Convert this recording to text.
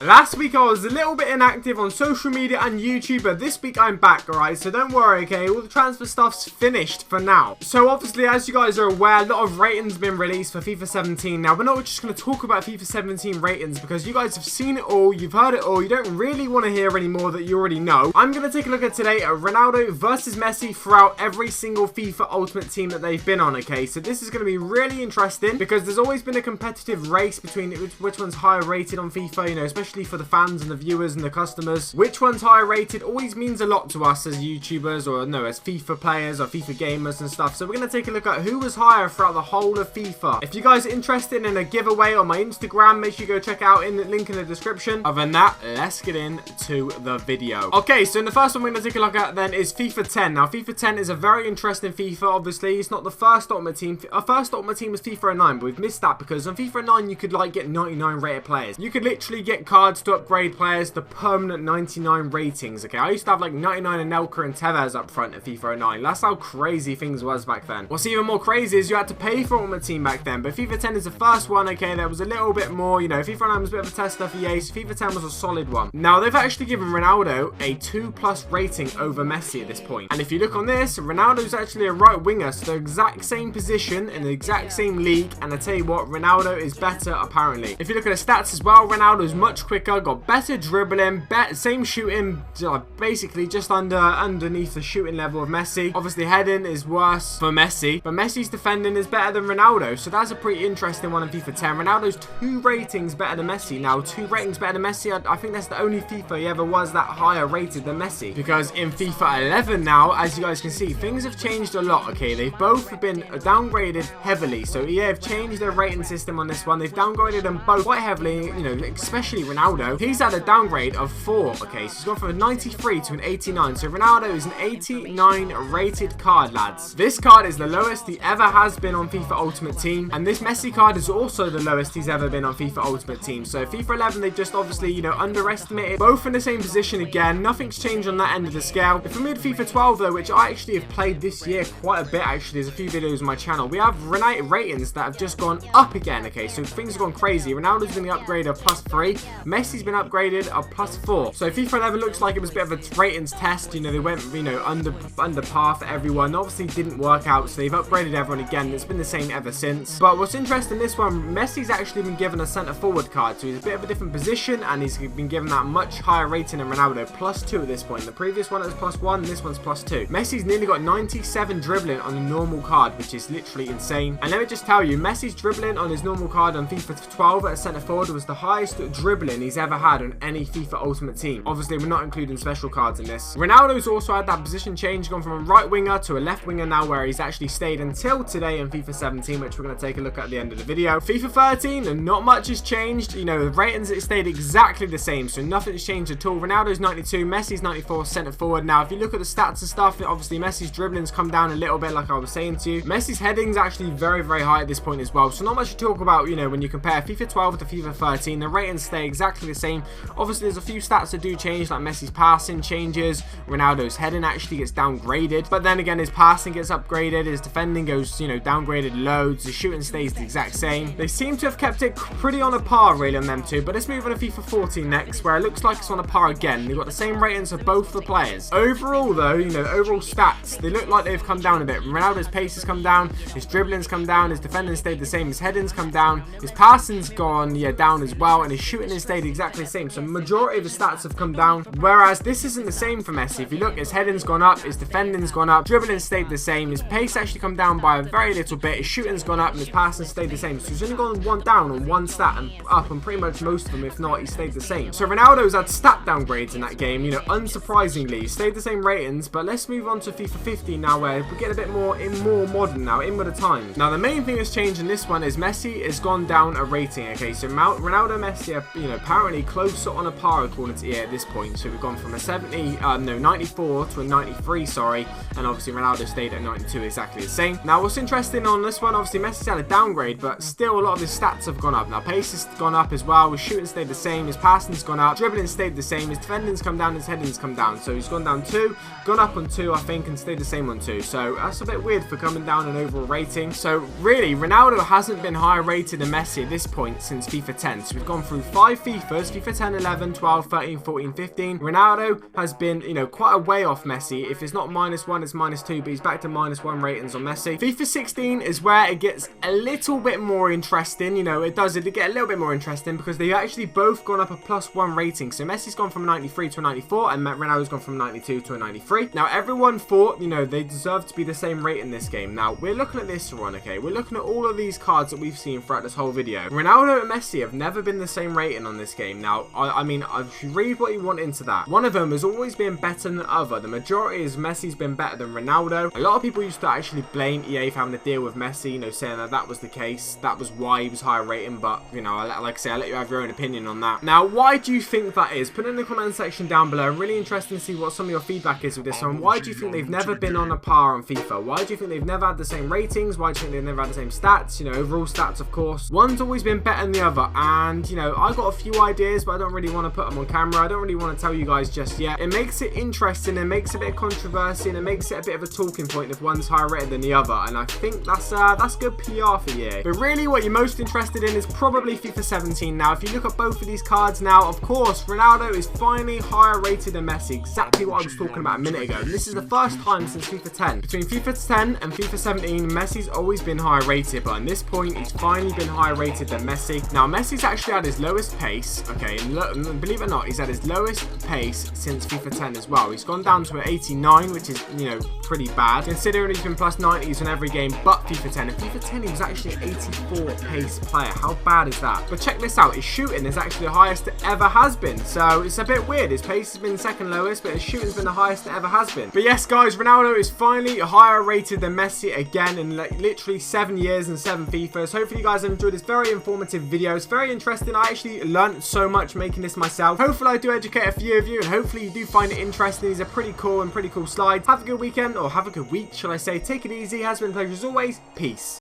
Last week I was a little bit inactive on social media and YouTube, but this week I'm back, alright? So don't worry, okay? All the transfer stuff's finished for now. So obviously, as you guys are aware, a lot of ratings have been released for FIFA 17. Now, we're not just going to talk about FIFA 17 ratings because you guys have seen it all, you've heard it all, you don't really want to hear any more that you already know. I'm going to take a look at today at Ronaldo versus Messi throughout every single FIFA Ultimate Team that they've been on, okay? So this is going to be really interesting because there's always been a competitive race between which one's higher rated on FIFA, you know, especially for the fans and the viewers and the customers. Which one's higher rated always means a lot to us as YouTubers, or no, as FIFA players or FIFA gamers and stuff. So we're going to take a look at who was higher throughout the whole of FIFA. If you guys are interested in a giveaway on my Instagram, make sure you go check out in the link in the description. Other than that, let's get into the video. Okay, so in the first one we're going to take a look at then is FIFA 10. Now FIFA 10 is a very interesting FIFA. Obviously it's not the first Ultimate Team. Our first Ultimate Team was FIFA 09, but we've missed that because on FIFA 09 you could like get 99 rated players. You could literally get cards to upgrade players to permanent 99 ratings. Okay, I used to have like 99 Anelka and Tevez up front at FIFA 09. That's how crazy things was back then. What's even more crazy is you had to pay for Ultimate Team back then, but FIFA 10 is the first one. Okay, there was a little bit more, you know, FIFA 9 was a bit of a tester for EA, so FIFA 10 was a solid one. Now they've actually given Ronaldo a 2+ rating over Messi at this point, and if you look on this, Ronaldo's actually a right winger, so the exact same position in the exact same league, and I tell you what, Ronaldo is better apparently. If you look at the stats as well, Ronaldo's much quicker, got better dribbling, same shooting, basically just underneath the shooting level of Messi. Obviously heading is worse for Messi, but Messi's defending is better than Ronaldo, so that's a pretty interesting one in FIFA 10. Ronaldo's 2 ratings better than Messi. Now 2 ratings better than Messi, I think that's the only FIFA he ever was that higher rated than Messi, because in FIFA 11 now, as you guys can see, things have changed a lot. Okay, they've both been downgraded heavily, so EA have changed their rating system on this one. They've downgraded them both quite heavily, you know, especially Ronaldo. He's had a downgrade of 4. Okay, so he's gone from a 93 to an 89. So Ronaldo is an 89 rated card, lads. This card is the lowest he ever has been on FIFA Ultimate Team, and this Messi card is also the lowest he's ever been on FIFA Ultimate Team. So FIFA 11, they just obviously, you know, underestimated. Both in the same position again. Nothing's changed on that end of the scale. If we move to FIFA 12 though, which I actually have played this year quite a bit actually, there's a few videos on my channel, we have ratings that have just gone up again. Okay, so things have gone crazy. Ronaldo's been upgraded of +3, Messi's been upgraded of +4. So FIFA 11 looks like it was a bit of a ratings test. You know, they went, you know, under par for everyone. Obviously didn't work out, so they've upgraded everyone again. It's been the same ever since. But what's interesting, this one, Messi's actually been given a centre forward card, so he's a bit of a different position, and he's been given that much higher rating than Ronaldo, +2 at this point. The previous one was +1, this one's +2. Messi's nearly got 97 dribbling on a normal card, which is literally insane. And let me just tell you, Messi's dribbling on his normal card on FIFA 12 at centre forward was the highest dribbling he's ever had on any FIFA Ultimate Team. Obviously, we're not including special cards in this. Ronaldo's also had that position change, gone from a right winger to a left winger now, where he's actually stayed until today in FIFA 17, which we're going to take a look at the end of the video. FIFA 13, not much has changed. You know, the ratings, it stayed exactly the same, so nothing's changed at all. Ronaldo's 92, Messi's 94, centre forward. Now, if you look at the stats and stuff, obviously Messi's dribbling's come down a little bit, like I was saying to you. Messi's heading's actually very, very high at this point as well, so not much to talk about, you know, when you compare FIFA 12 to FIFA 13. The ratings stay exactly the same. Obviously, there's a few stats that do change, like Messi's passing changes, Ronaldo's heading actually gets downgraded, but then again, his passing gets upgraded, his defending goes, you know, downgraded loads, the shooting stays the exact same. They seem to have kept it pretty on a par, really, on them two. But let's move on to FIFA 14 next, where it looks like it's on a par again. They've got the same ratings for both the players. Overall, though, you know, overall stats, they look like they've come down a bit. Ronaldo's pace has come down, his dribbling's come down, his defending stayed the same, his heading's come down, his passing's gone, yeah, down as well, and his shooting has stayed exactly the same. So majority of the stats have come down, whereas this isn't the same for Messi. If you look, his heading's gone up, his defending's gone up, dribbling stayed the same, his pace actually come down by a very little bit, his shooting's gone up, and his passing stayed the same. So he's only gone one down on one stat, and up on pretty much most of them. If not, he stayed the same. So Ronaldo's had stat downgrades in that game, you know, unsurprisingly. He stayed the same ratings. But let's move on to FIFA 15 now, where we get a bit more modern now, in with the times. Now the main thing that's changed in this one is Messi has gone down a rating. Okay, so Ronaldo and Messi are, you know, apparently closer on a par according to EA at this point. So we've gone from a 94 to a 93, sorry, and obviously Ronaldo stayed at 92, exactly the same. Now what's interesting on this one, obviously Messi's had a downgrade, but still a lot of his stats have gone up. Now pace has gone up as well, his shooting stayed the same, his passing's gone up, dribbling stayed the same, his defending's come down, his heading's come down. So he's gone down 2, gone up on 2 I think, and stayed the same on 2. So that's a bit weird for coming down an overall rating. So really, Ronaldo hasn't been higher rated than Messi at this point since FIFA 10. So we've gone through 5 FIFAs, FIFA 10, 11, 12, 13, 14, 15, Ronaldo has been, you know, quite a way off Messi. If it's not -1, it's -2, but he's back to -1 ratings on Messi. FIFA 16 is where it gets a little bit more interesting. You know, it get a little bit more interesting because they've actually both gone up a +1 rating. So Messi's gone from 93 to a 94 and Ronaldo's gone from 92 to a 93. Now, everyone thought, you know, they deserve to be the same rate in this game. Now, we're looking at this one, okay? We're looking at all of these cards that we've seen throughout this whole video. Ronaldo and Messi have never been the same rating on this game. Now, I mean, if you read what you want into that, one of them has always been better than the other. The majority is Messi's been better than Ronaldo. A lot of people used to actually blame EA for having to deal with Messi, you know, saying that that was the case. That was why he was higher rating, but, you know, like I say, I'll let you have your own opinion on that. Now, why do you think that is? Put it in the comment section down below. I'm really interested to see what some of your feedback is with this one. Why do you think they've never been on a par on FIFA? Why do you think they've never had the same ratings? Why do you think they've never had the same stats? You know, overall stats, of course. One's always been better than the other, and, you know, I got a few ideas, but I don't really want to put them on camera. I don't really want to tell you guys just yet. It makes it interesting, it makes a bit of controversy, and it makes it a bit of a talking point if one's higher rated than the other, and I think that's good PR for you. But really, what you're most interested in is probably FIFA 17. Now, if you look at both of these cards now, of course, Ronaldo is finally higher rated than Messi, exactly what I was talking about a minute ago. And this is the first time since FIFA 10. Between FIFA 10 and FIFA 17, Messi's always been higher rated, but at this point, he's finally been higher rated than Messi. Now, Messi's actually had his lowest pace, okay, and believe it or not, he's had his lowest pace since FIFA 10 as well. He's gone down to an 89, which is, you know, pretty bad, considering he's been +90s in every game but FIFA 10. In FIFA 10, he was actually an 84 pace player. How bad is that? But check this out, his shooting is actually the highest it ever has been, so it's a bit weird. His pace has been second lowest, but his shooting's been the highest it ever has been. But yes, guys, Ronaldo is finally higher rated than Messi again in literally 7 years and 7 FIFAs. Hopefully you guys have enjoyed this very informative video. It's very interesting. I actually learned so much making this myself. Hopefully I do educate a few of you, and hopefully you do find it interesting. These are pretty cool slides. Have a good weekend, or have a good week, shall I say. Take it easy. Has been a pleasure as always. Peace.